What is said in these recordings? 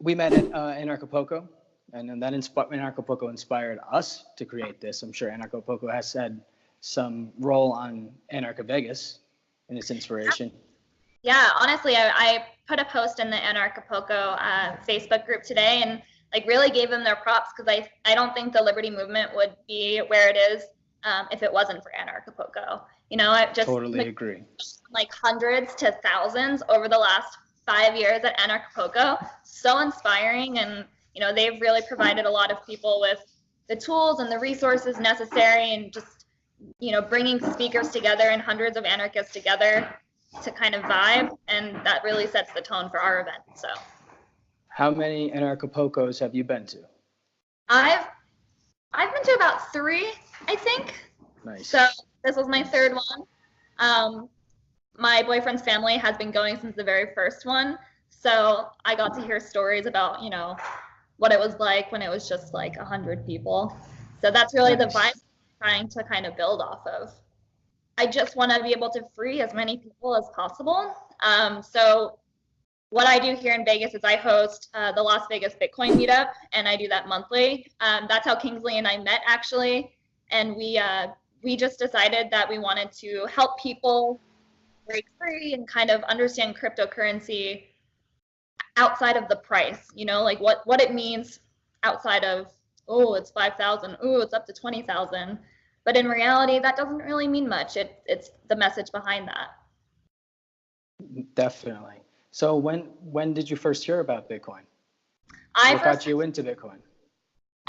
We met at Anarchapulco, and then that Anarchapulco inspired us to create this. I'm sure Anarchapulco has had some role on Anarchovegas in its inspiration. Yeah, honestly, I put a post in the Anarchapulco Facebook group today and like really gave them their props, because I don't think the Liberty movement would be where it is if it wasn't for Anarchapulco. You know, I just totally agree. Like hundreds to thousands over the last 5 years at Anarchapulco. So inspiring, and you know, they've really provided a lot of people with the tools and the resources necessary, and just, you know, bringing speakers together and hundreds of anarchists together to kind of vibe, and that really sets the tone for our event. So how many Anarchapulcos have you been to? I've been to about 3, I think. Nice. So this was my 3rd one. My boyfriend's family has been going since the very first one, so I got to hear stories about, you know, what it was like when it was just like 100 people. So that's really the vibe I'm trying to kind of build off of. I just want to be able to free as many people as possible. So what I do here in Vegas is I host the Las Vegas Bitcoin Meetup, and I do that monthly. That's how Kingsley and I met, actually, and we just decided that we wanted to help people break free and kind of understand cryptocurrency outside of the price, you know, like what it means outside of, oh, it's 5,000, oh, it's up to 20,000. But in reality, that doesn't really mean much. It's the message behind that. Definitely. So when did you first hear about Bitcoin? What got you into Bitcoin?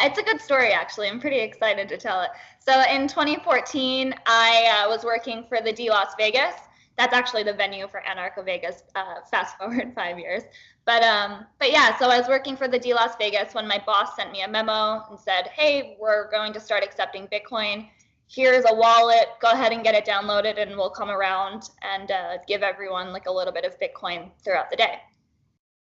It's a good story, actually. I'm pretty excited to tell it. So in 2014, I was working for the D Las Vegas. That's actually the venue for Anarchovegas, fast forward 5 years. But yeah, so I was working for the D Las Vegas when my boss sent me a memo and said, hey, we're going to start accepting Bitcoin. Here's a wallet, go ahead and get it downloaded, and we'll come around and give everyone like a little bit of Bitcoin throughout the day.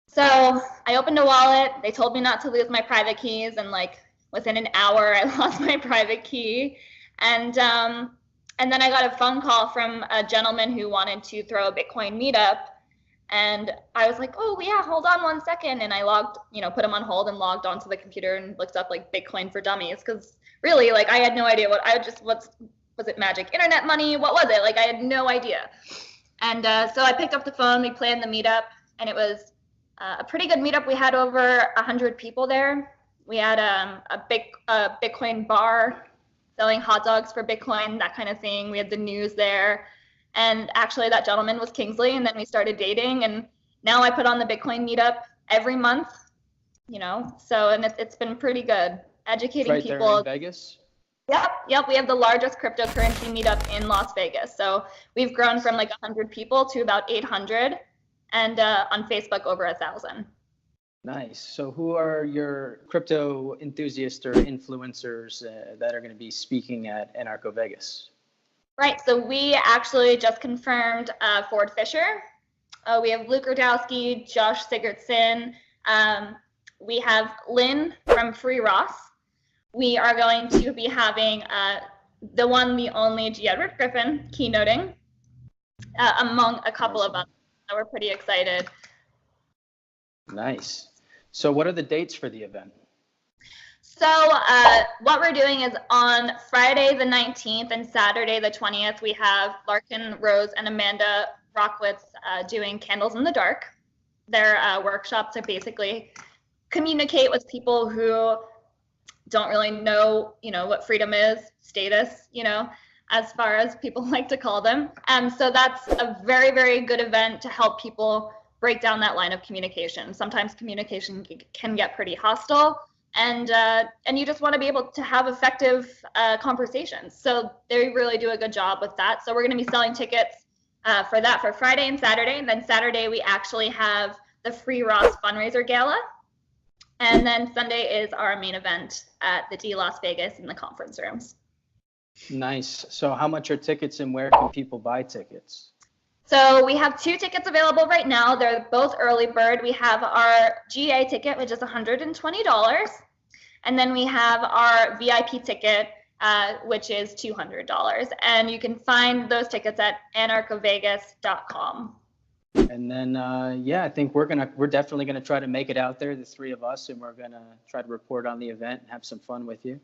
So I opened a wallet, they told me not to lose my private keys, and like within an hour I lost my private key. And then I got a phone call from a gentleman who wanted to throw a Bitcoin meetup. And I was like, oh yeah, hold on 1 second. And I logged, you know, put him on hold and logged onto the computer and looked up like Bitcoin for dummies. Because really, like, I had no idea was it magic internet money? What was it? Like, I had no idea. And so I picked up the phone, we planned the meetup, and it was a pretty good meetup. We had over 100 people there. We had a Bitcoin bar selling hot dogs for Bitcoin, that kind of thing. We had the news there. And actually that gentleman was Kingsley, and then we started dating, and now I put on the Bitcoin meetup every month, you know, so, and it's been pretty good educating people. Right there in Vegas? Yep, we have the largest cryptocurrency meetup in Las Vegas. So we've grown from like 100 people to about 800, and on Facebook over 1,000. Nice. So who are your crypto enthusiasts or influencers that are going to be speaking at Anarchovegas? Right, so we actually just confirmed Ford Fisher. We have Luke Rudowski, Josh Sigurdsson. We have Lynn from Free Ross. We are going to be having the one, the only G. Edward Griffin keynoting, among a couple of others. So we're pretty excited. Nice. So what are the dates for the event? So what we're doing is on Friday the 19th and Saturday the 20th, we have Larkin, Rose, and Amanda Rockwitz doing Candles in the Dark. Their workshops are basically communicate with people who don't really know, you know, what freedom is, status, you know, as far as people like to call them. So that's a very, very good event to help people break down that line of communication. Sometimes communication can get pretty hostile. And you just want to be able to have effective conversations. So they really do a good job with that. So we're going to be selling tickets for that for Friday and Saturday. And then Saturday, we actually have the Free Ross fundraiser gala. And then Sunday is our main event at the D Las Vegas in the conference rooms. Nice. So how much are tickets, and where can people buy tickets? So we have 2 tickets available right now. They're both early bird. We have our GA ticket, which is $120. And then we have our VIP ticket, which is $200. And you can find those tickets at anarchavegas.com. And then, yeah, I think we're definitely gonna try to make it out there, the three of us, and we're gonna try to report on the event and have some fun with you.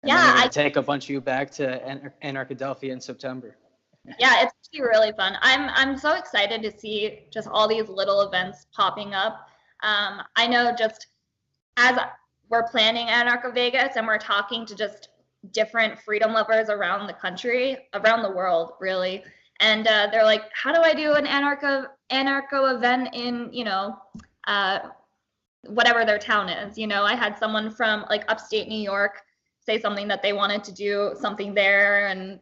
And then we're gonna take a bunch of you back to Anarchadelphia in September. Yeah, it's actually really fun. I'm so excited to see just all these little events popping up. I know just as we're planning Anarchovegas and we're talking to just different freedom lovers around the country, around the world, really. And they're like, how do I do an anarcho event in, whatever their town is? I had someone from like upstate New York say something that they wanted to do something there, and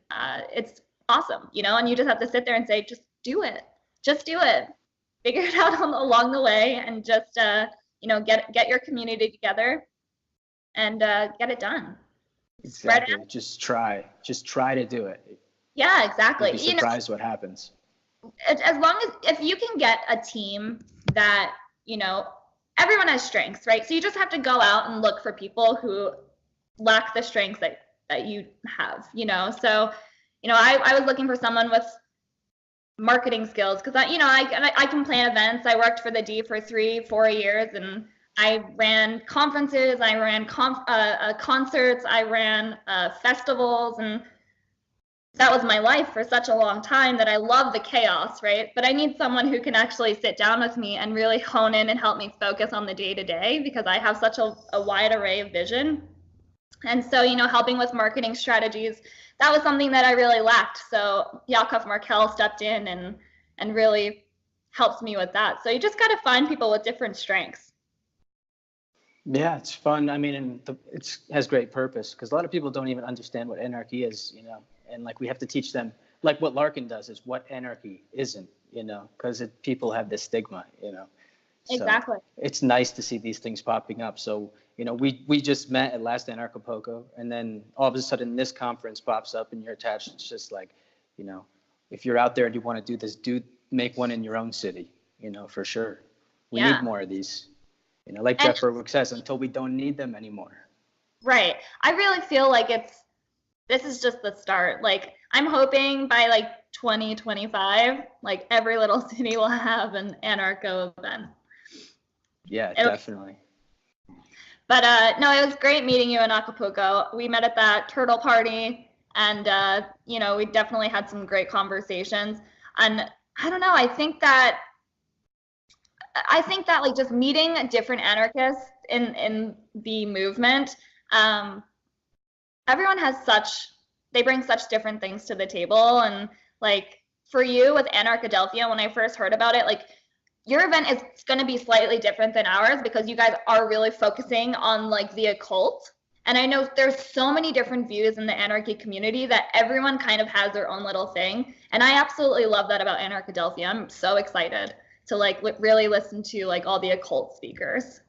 it's awesome, and you just have to sit there and say, just do it, figure it out along the way, and just get your community together and get it done. Exactly. Just try to do it. Yeah, exactly. You'll be surprised what happens. As long as if you can get a team that everyone has strengths, right? So you just have to go out and look for people who lack the strengths that you have. So I was looking for someone with marketing skills, because I can plan events. I worked for the D for 3-4 years, and I ran conferences, I ran concerts, I ran festivals, and that was my life for such a long time that I love the chaos, right? But I need someone who can actually sit down with me and really hone in and help me focus on the day-to-day, because I have such a wide array of vision. And so, helping with marketing strategies, that was something that I really lacked. So Yakov Markel stepped in and really helps me with that. So you just got to find people with different strengths. Yeah, it's fun. I mean, and it has great purpose, because a lot of people don't even understand what anarchy is, and like we have to teach them, like what Larkin does is what anarchy isn't, because people have this stigma, So exactly. It's nice to see these things popping up. So, we just met at last Anarchapulco, and then all of a sudden this conference pops up and you're attached. It's just like, if you're out there and you want to do this, make one in your own city, for sure. We need more of these. Like Jeff Berwick says, until we don't need them anymore. Right. I really feel like this is just the start. Like, I'm hoping by like 2025, like every little city will have an anarcho event. Yeah, definitely. But no, it was great meeting you in Acapulco. We met at that turtle party, and we definitely had some great conversations. And I don't know, I think that like just meeting different anarchists in the movement, everyone has they bring such different things to the table. And like for you with Anarchadelphia, when I first heard about it, like your event is going to be slightly different than ours, because you guys are really focusing on like the occult. And I know there's so many different views in the anarchy community that everyone kind of has their own little thing. And I absolutely love that about Anarchadelphia. I'm so excited to like really listen to like all the occult speakers.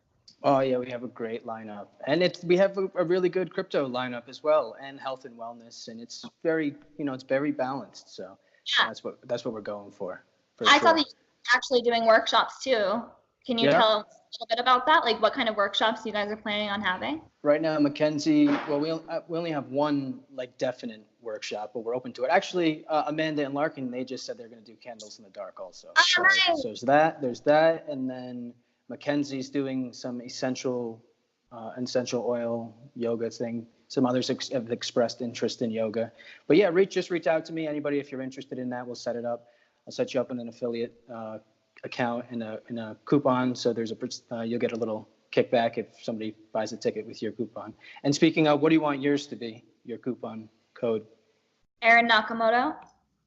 Oh yeah, we have a great lineup, and we have a really good crypto lineup as well, and health and wellness, and it's very it's very balanced. So yeah, that's what we're going for I saw that you're actually doing workshops too. Can you tell us a little bit about that? Like what kind of workshops you guys are planning on having? Right now, Mackenzie, well, we only have one like definite workshop, but we're open to it. Actually, Amanda and Larkin, they just said they're going to do candles in the dark also. So there's that, and then Mackenzie's doing some essential oil yoga thing. Some others have expressed interest in yoga. But yeah, just reach out to me. Anybody, if you're interested in that, we'll set it up. I'll set you up in an affiliate account and a coupon. So you'll get a little kickback if somebody buys a ticket with your coupon. And speaking of, what do you want yours to be? Your coupon code? Erin Nakamoto.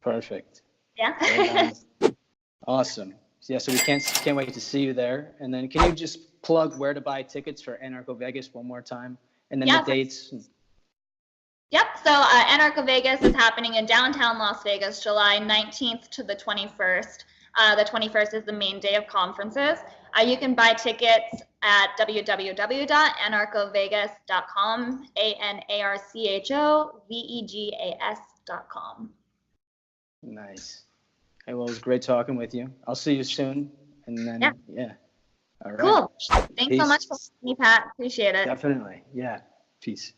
Perfect. Yeah. Awesome. Yeah, so we can't wait to see you there. And then can you just plug where to buy tickets for Anarchovegas one more time? And then the dates. Yep, so Anarchovegas is happening in downtown Las Vegas, July 19th to the 21st. The 21st is the main day of conferences. You can buy tickets at www.anarchovegas.com, ANARCHOVEGAS.com. Nice. Hey, well, it was great talking with you. I'll see you soon. And then, yeah. All right. Cool. Thanks so much for having me, Pat. Appreciate it. Definitely. Yeah. Peace.